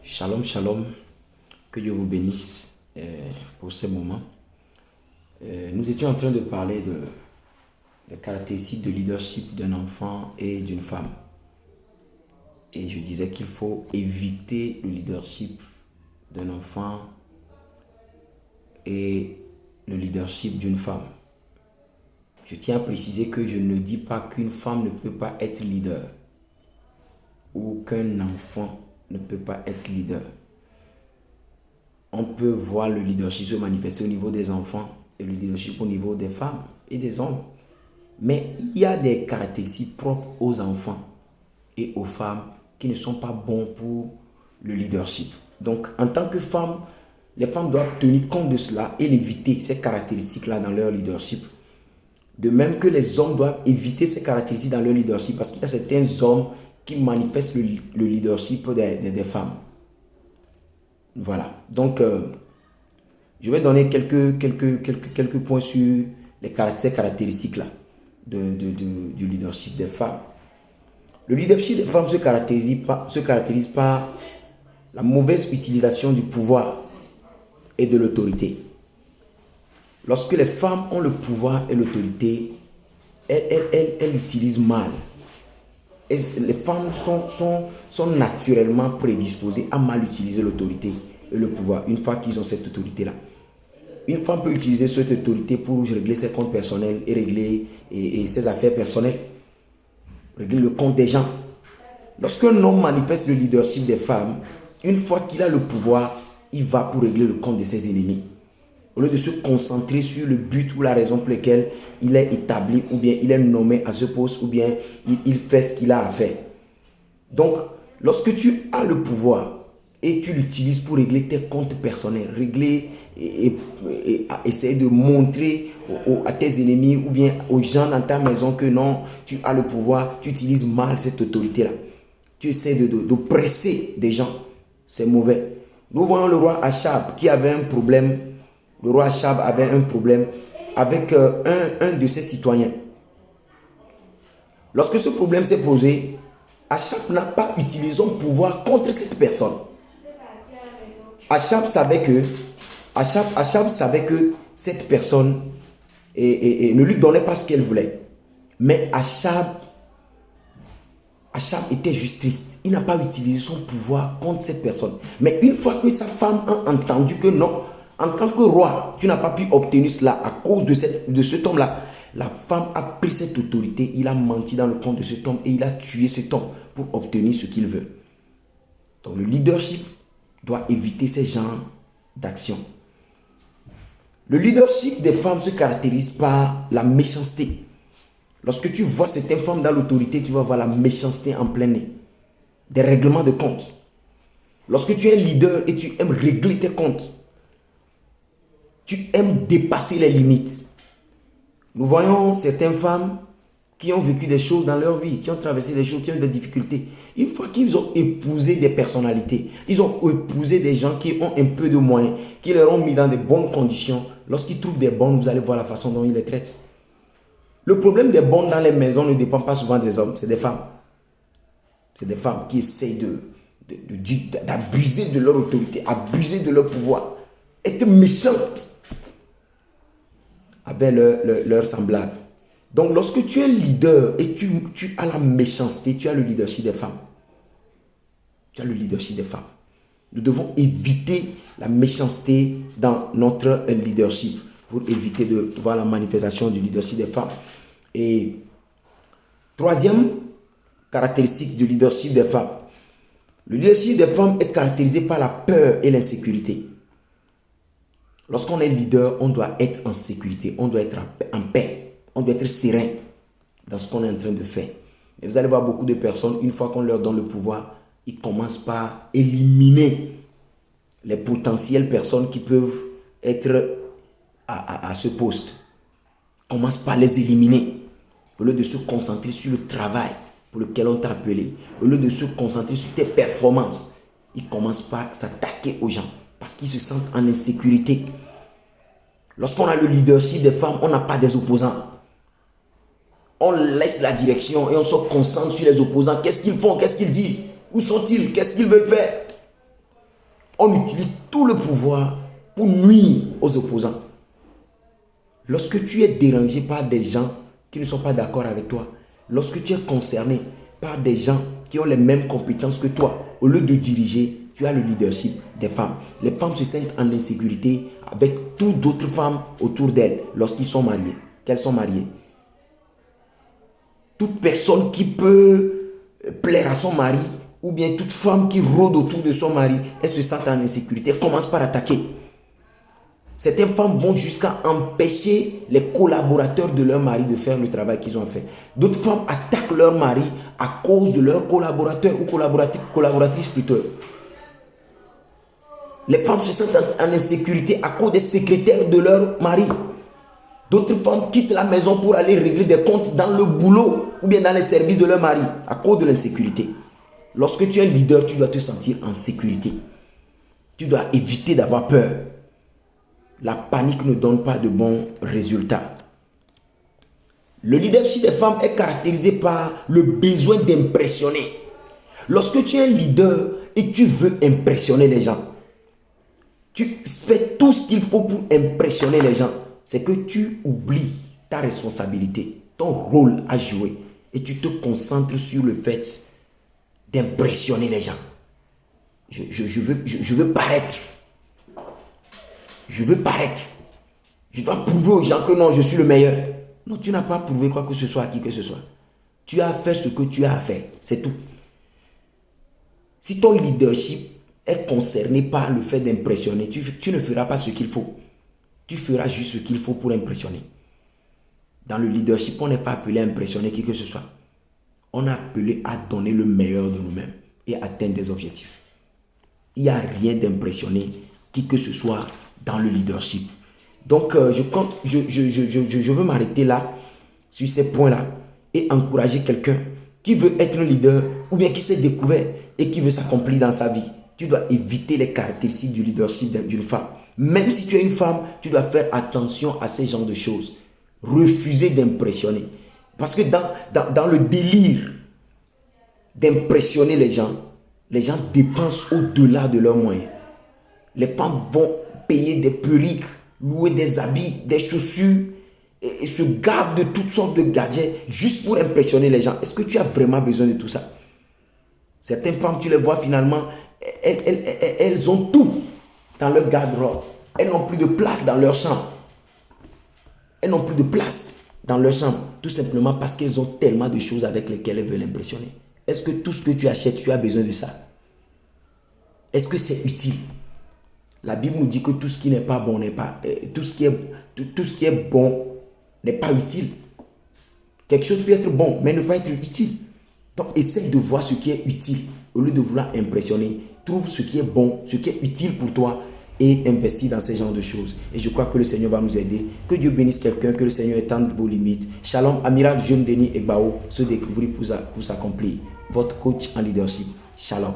Shalom, shalom. Que Dieu vous bénisse pour ce moment. Nous étions en train de parler des caractéristiques de leadership d'un enfant et d'une femme. Et je disais qu'il faut éviter le leadership d'un enfant et le leadership d'une femme. Je tiens à préciser que je ne dis pas qu'une femme ne peut pas être leader ou qu'un enfant ne peut pas être leader. On peut voir le leadership se manifester au niveau des enfants et le leadership au niveau des femmes et des hommes. Mais il y a des caractéristiques propres aux enfants et aux femmes qui ne sont pas bons pour le leadership. Donc, en tant que femme, les femmes doivent tenir compte de cela et éviter ces caractéristiques-là dans leur leadership. De même que les hommes doivent éviter ces caractéristiques dans leur leadership parce qu'il y a certains hommes qui manifestent le leadership des femmes. Voilà. Donc, je vais donner quelques points sur ces caractéristiques-là du leadership des femmes. Le leadership des femmes se caractérise par la mauvaise utilisation du pouvoir et de l'autorité. Lorsque les femmes ont le pouvoir et l'autorité, elles l'utilisent mal. Et les femmes sont naturellement prédisposées à mal utiliser l'autorité et le pouvoir une fois qu'ils ont cette autorité-là. Une femme peut utiliser cette autorité pour régler ses comptes personnels et régler ses affaires personnelles, régler le compte des gens. Lorsqu'un homme manifeste le leadership des femmes, une fois qu'il a le pouvoir, il va pour régler le compte de ses ennemis. Au lieu de se concentrer sur le but ou la raison pour laquelle il est établi ou bien il est nommé à ce poste ou bien il fait ce qu'il a à faire. Donc, lorsque tu as le pouvoir et tu l'utilises pour régler tes comptes personnels, régler et essayer de montrer à tes ennemis ou bien aux gens dans ta maison que non, tu as le pouvoir, tu utilises mal cette autorité-là. Tu essaies de presser des gens, c'est mauvais. Nous voyons le roi Achab qui avait un problème. Le roi Achab avait un problème avec un de ses citoyens. Lorsque ce problème s'est posé, Achab n'a pas utilisé son pouvoir contre cette personne. Achab savait que cette personne ne lui donnait pas ce qu'elle voulait. Mais Achab était juste triste. Il n'a pas utilisé son pouvoir contre cette personne. Mais une fois que sa femme a entendu que non, en tant que roi, tu n'as pas pu obtenir cela à cause de cet homme-là. La femme a pris cette autorité, il a menti dans le compte de cet homme et il a tué cet homme pour obtenir ce qu'il veut. Donc le leadership doit éviter ces genres d'actions. Le leadership des femmes se caractérise par la méchanceté. Lorsque tu vois certaines femmes dans l'autorité, tu vas voir la méchanceté en plein nez. Des règlements de comptes. Lorsque tu es un leader et tu aimes régler tes comptes, tu aimes dépasser les limites. Nous voyons certaines femmes qui ont vécu des choses dans leur vie, qui ont traversé des choses, qui ont des difficultés. Une fois qu'ils ont épousé des personnalités, ils ont épousé des gens qui ont un peu de moyens, qui leur ont mis dans de bonnes conditions. Lorsqu'ils trouvent des bonnes, vous allez voir la façon dont ils les traitent. Le problème des bonnes dans les maisons ne dépend pas souvent des hommes, c'est des femmes. C'est des femmes qui essayent d'abuser de leur autorité, abuser de leur pouvoir, être méchantes avec leur semblable. Donc, lorsque tu es leader et tu as la méchanceté, tu as le leadership des femmes. Tu as le leadership des femmes. Nous devons éviter la méchanceté dans notre leadership pour éviter de voir la manifestation du leadership des femmes. Et troisième caractéristique du leadership des femmes. Le leadership des femmes est caractérisé par la peur et l'insécurité. Lorsqu'on est leader, on doit être en sécurité, on doit être en paix, on doit être serein dans ce qu'on est en train de faire. Et vous allez voir beaucoup de personnes, une fois qu'on leur donne le pouvoir, ils commencent par éliminer les potentielles personnes qui peuvent être à ce poste. Ils commencent par les éliminer. Au lieu de se concentrer sur le travail pour lequel on t'a appelé, au lieu de se concentrer sur tes performances, ils commencent par s'attaquer aux gens. Parce qu'ils se sentent en insécurité. Lorsqu'on a le leadership des femmes, on n'a pas des opposants. On laisse la direction et on se concentre sur les opposants. Qu'est-ce qu'ils font? Qu'est-ce qu'ils disent? Où sont-ils? Qu'est-ce qu'ils veulent faire? On utilise tout le pouvoir pour nuire aux opposants. Lorsque tu es dérangé par des gens qui ne sont pas d'accord avec toi, lorsque tu es concerné par des gens qui ont les mêmes compétences que toi, au lieu de diriger, tu as le leadership des femmes. Les femmes se sentent en insécurité avec toutes d'autres femmes autour d'elles lorsqu'ils sont mariés, qu'elles sont mariées. Toute personne qui peut plaire à son mari ou bien toute femme qui rôde autour de son mari, elle se sent en insécurité, elle commence par attaquer. Certaines femmes vont jusqu'à empêcher les collaborateurs de leur mari de faire le travail qu'ils ont fait. D'autres femmes attaquent leur mari à cause de leurs collaborateurs ou collaboratrices plutôt. Les femmes se sentent en insécurité à cause des secrétaires de leur mari. D'autres femmes quittent la maison pour aller régler des comptes dans le boulot ou bien dans les services de leur mari à cause de l'insécurité. Lorsque tu es leader, tu dois te sentir en sécurité. Tu dois éviter d'avoir peur. La panique ne donne pas de bons résultats. Le leadership des femmes est caractérisé par le besoin d'impressionner. Lorsque tu es un leader et tu veux impressionner les gens, tu fais tout ce qu'il faut pour impressionner les gens. C'est que tu oublies ta responsabilité, ton rôle à jouer et tu te concentres sur le fait d'impressionner les gens. Je veux paraître. Je veux paraître. Je dois prouver aux gens que non, je suis le meilleur. Non, tu n'as pas prouvé quoi que ce soit à qui que ce soit. Tu as fait ce que tu as à faire. C'est tout. Si ton leadership est concerné par le fait d'impressionner, tu ne feras pas ce qu'il faut. Tu feras juste ce qu'il faut pour impressionner. Dans le leadership, on n'est pas appelé à impressionner qui que ce soit. On est appelé à donner le meilleur de nous-mêmes et atteindre des objectifs. Il n'y a rien d'impressionner qui que ce soit dans le leadership. Donc, je veux m'arrêter là, sur ces points-là, et encourager quelqu'un qui veut être un leader ou bien qui s'est découvert et qui veut s'accomplir dans sa vie. Tu dois éviter les caractéristiques du leadership d'une femme. Même si tu es une femme, tu dois faire attention à ces genres de choses. Refuser d'impressionner. Parce que dans le délire d'impressionner les gens dépensent au-delà de leurs moyens. Les femmes vont payer des perruques, louer des habits, des chaussures et se gavent de toutes sortes de gadgets juste pour impressionner les gens. Est-ce que tu as vraiment besoin de tout ça? Certaines femmes, tu les vois finalement, elles ont tout dans leur garde-robe. Elles n'ont plus de place dans leur chambre. Elles n'ont plus de place dans leur chambre, tout simplement parce qu'elles ont tellement de choses avec lesquelles elles veulent impressionner. Est-ce que tout ce que tu achètes, tu as besoin de ça? Est-ce que c'est utile? La Bible nous dit que tout ce qui n'est pas bon n'est pas... tout ce qui est bon n'est pas utile. Quelque chose peut être bon, mais ne pas être utile. Donc, essaye de voir ce qui est utile. Au lieu de vouloir impressionner, trouve ce qui est bon, ce qui est utile pour toi et investis dans ces genres de choses. Et je crois que le Seigneur va nous aider. Que Dieu bénisse quelqu'un, que le Seigneur étende vos limites. Shalom, Amiral Jeune Denis Egbao, se découvrir pour s'accomplir. Votre coach en leadership. Shalom.